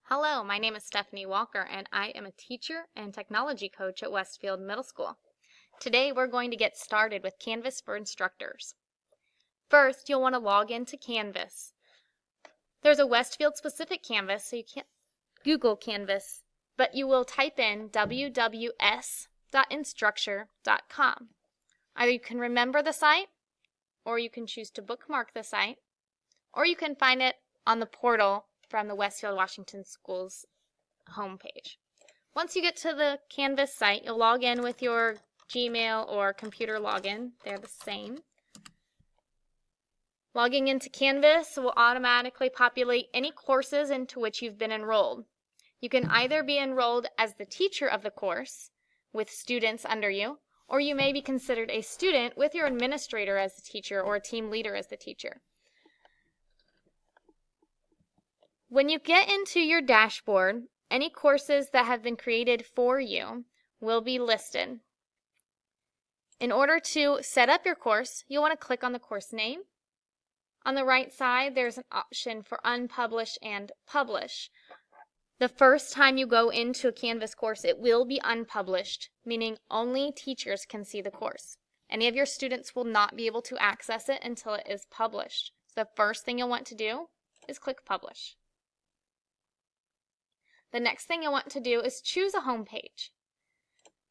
Hello, my name is Stephanie Walker, and I am a teacher and technology coach at Westfield Middle School. Today, we're going to get started with Canvas for instructors. First, you'll want to log into Canvas. There's a Westfield-specific Canvas, so you can't Google Canvas, but you will type in wws.instructure.com. Either you can remember the site, or you can choose to bookmark the site, or you can find it on the portal from the Westfield Washington Schools homepage. Once you get to the Canvas site, you'll log in with your Gmail or computer login. They're the same. Logging into Canvas will automatically populate any courses into which you've been enrolled. You can either be enrolled as the teacher of the course with students under you, or you may be considered a student with your administrator as the teacher or a team leader as the teacher. When you get into your dashboard, any courses that have been created for you will be listed. In order to set up your course, you'll want to click on the course name. On the right side, there's an option for unpublish and publish. The first time you go into a Canvas course, it will be unpublished, meaning only teachers can see the course. Any of your students will not be able to access it until it is published. So the first thing you'll want to do is click Publish. The next thing you'll want to do is choose a home page.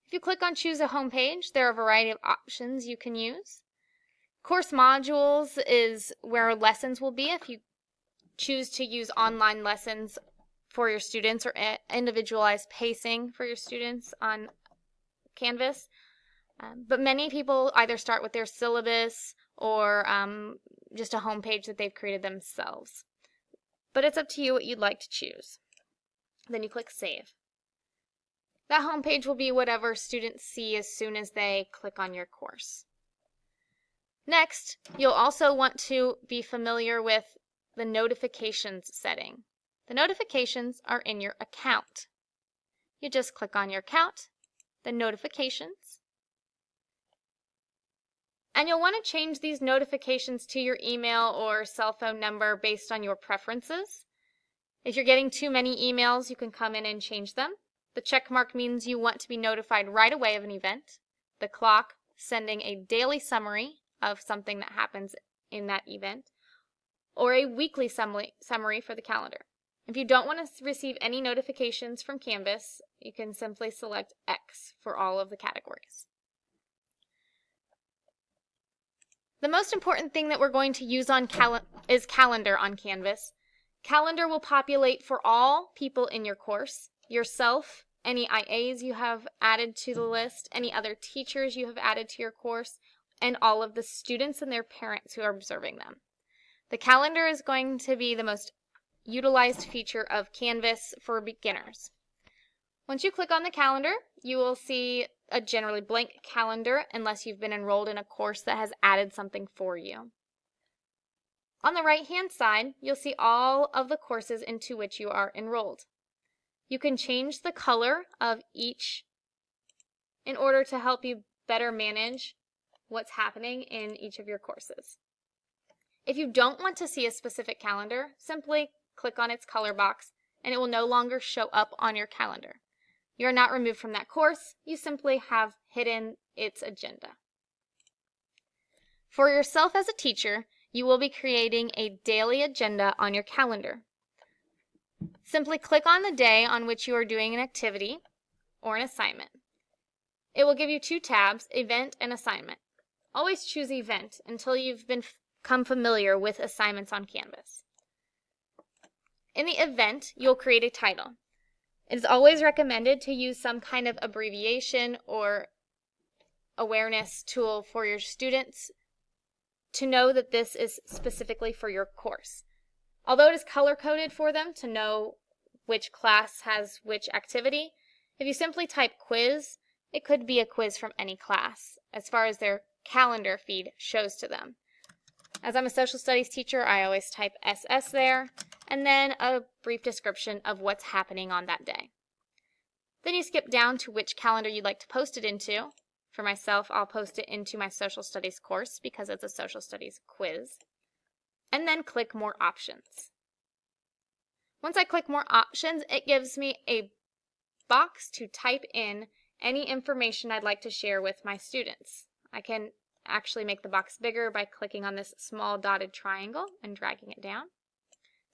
If you click on Choose a Home Page, there are a variety of options you can use. Course Modules is where lessons will be if you choose to use online lessons for your students or individualized pacing for your students on Canvas. But many people either start with their syllabus or just a home page that they've created themselves. But it's up to you what you'd like to choose. Then you click Save. That home page will be whatever students see as soon as they click on your course. Next, you'll also want to be familiar with the notifications setting. The notifications are in your account. You just click on your account, the notifications, and you'll want to change these notifications to your email or cell phone number based on your preferences. If you're getting too many emails, you can come in and change them. The check mark means you want to be notified right away of an event. The clock sending a daily summary of something that happens in that event, or a weekly summary for the calendar. If you don't want to receive any notifications from Canvas, you can simply select X for all of the categories. The most important thing that we're going to use on is Calendar on Canvas. Calendar will populate for all people in your course, yourself, any IAs you have added to the list, any other teachers you have added to your course, and all of the students and their parents who are observing them. The calendar is going to be the most utilized feature of Canvas for beginners. Once you click on the calendar, you will see a generally blank calendar unless you've been enrolled in a course that has added something for you. On the right-hand side, you'll see all of the courses into which you are enrolled. You can change the color of each in order to help you better manage what's happening in each of your courses. If you don't want to see a specific calendar, simply click on its color box and it will no longer show up on your calendar. You're not removed from that course, you simply have hidden its agenda. For yourself as a teacher, you will be creating a daily agenda on your calendar. Simply click on the day on which you are doing an activity or an assignment. It will give you two tabs, Event and Assignment. Always choose Event until you've become familiar with assignments on Canvas. In the event, you'll create a title. It is always recommended to use some kind of abbreviation or awareness tool for your students to know that this is specifically for your course. Although it is color-coded for them to know which class has which activity, if you simply type quiz, it could be a quiz from any class, as far as their calendar feed shows to them. As I'm a social studies teacher, I always type SS there, and then a brief description of what's happening on that day. Then you skip down to which calendar you'd like to post it into. For myself, I'll post it into my social studies course because it's a social studies quiz. And then click More Options. Once I click more options, it gives me a box to type in any information I'd like to share with my students. I can actually make the box bigger by clicking on this small dotted triangle and dragging it down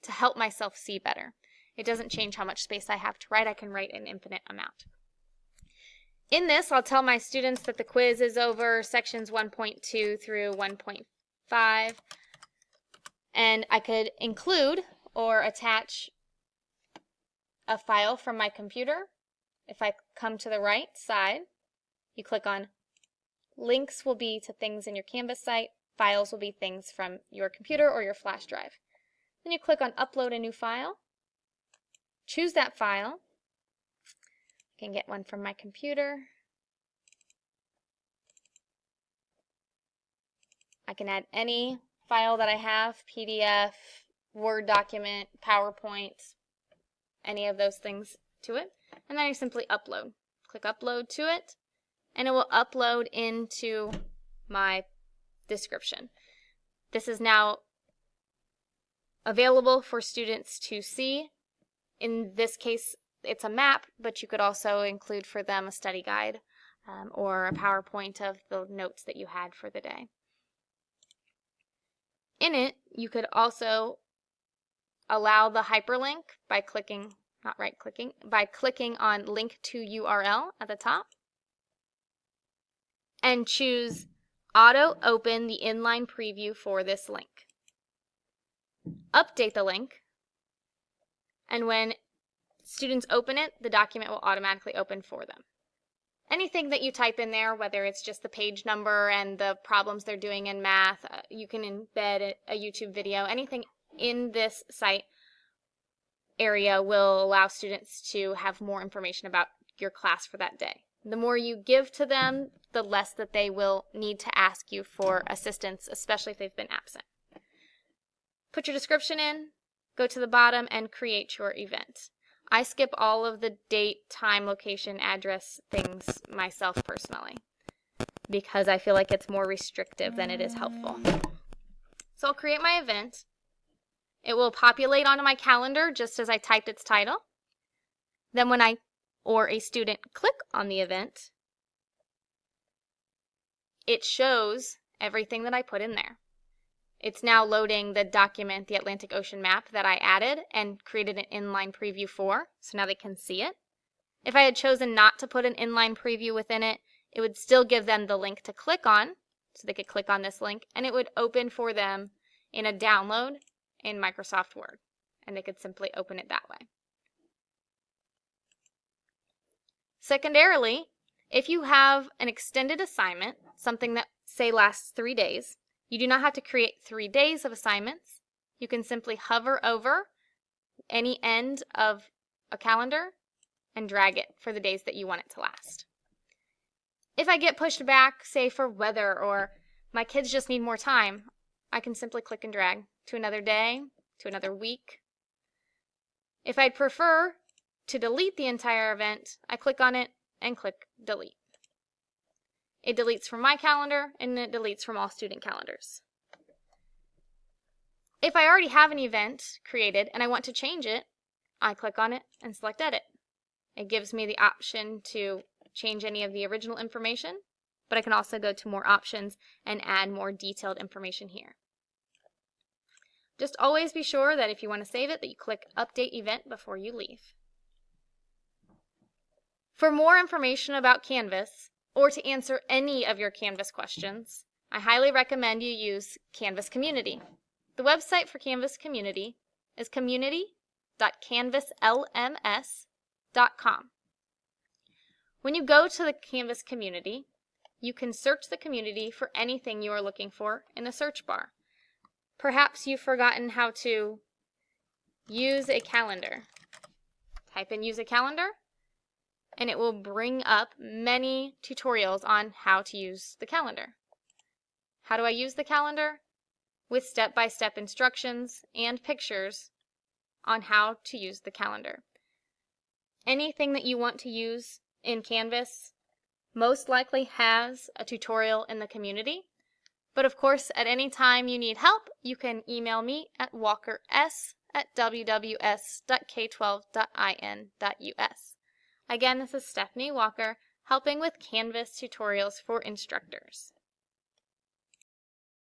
to help myself see better. It doesn't change how much space I have to write. I can write an infinite amount. In this, I'll tell my students that the quiz is over, sections 1.2 through 1.5, and I could include or attach a file from my computer. If I come to the right side, you click on links will be to things in your Canvas site, files will be things from your computer or your flash drive. Then you click on upload a new file, choose that file. I can get one from my computer. I can add any file that I have, PDF, Word document, PowerPoint, any of those things to it. And then I simply upload. Click upload to it, and it will upload into my description. This is now available for students to see. In this case, it's a map, but you could also include for them a study guide or a PowerPoint of the notes that you had for the day. In it, you could also allow the hyperlink by clicking, not right-clicking, by clicking on link to URL at the top and choose auto open the inline preview for this link. Update the link, and when students open it, the document will automatically open for them. Anything that you type in there, whether it's just the page number and the problems they're doing in math, you can embed a YouTube video. Anything in this site area will allow students to have more information about your class for that day. The more you give to them, the less that they will need to ask you for assistance, especially if they've been absent. Put your description in, go to the bottom, and create your event. I skip all of the date, time, location, address things myself personally because I feel like it's more restrictive than it is helpful. So I'll create my event. It will populate onto my calendar just as I typed its title. Then when I or a student click on the event, it shows everything that I put in there. It's now loading the document, the Atlantic Ocean map that I added and created an inline preview for, so now they can see it. If I had chosen not to put an inline preview within it, it would still give them the link to click on, so they could click on this link, and it would open for them in a download in Microsoft Word, and they could simply open it that way. Secondarily, if you have an extended assignment, something that, say, lasts 3 days, you do not have to create 3 days of assignments. You can simply hover over any end of a calendar and drag it for the days that you want it to last. If I get pushed back, say for weather or my kids just need more time, I can simply click and drag to another day, to another week. If I'd prefer to delete the entire event, I click on it and click delete. It deletes from my calendar and it deletes from all student calendars. If I already have an event created and I want to change it, I click on it and select edit. It gives me the option to change any of the original information, but I can also go to more options and add more detailed information here. Just always be sure that if you want to save it, that you click update event before you leave. For more information about Canvas, or to answer any of your Canvas questions, I highly recommend you use Canvas Community. The website for Canvas Community is community.canvaslms.com. When you go to the Canvas Community, you can search the community for anything you are looking for in the search bar. Perhaps you've forgotten how to use a calendar. Type in use a calendar, and it will bring up many tutorials on how to use the calendar. How do I use the calendar? With step-by-step instructions and pictures on how to use the calendar. Anything that you want to use in Canvas most likely has a tutorial in the community, but of course at any time you need help, you can email me at walkers at wws.k12.in.us. Again, this is Stephanie Walker, helping with Canvas tutorials for instructors.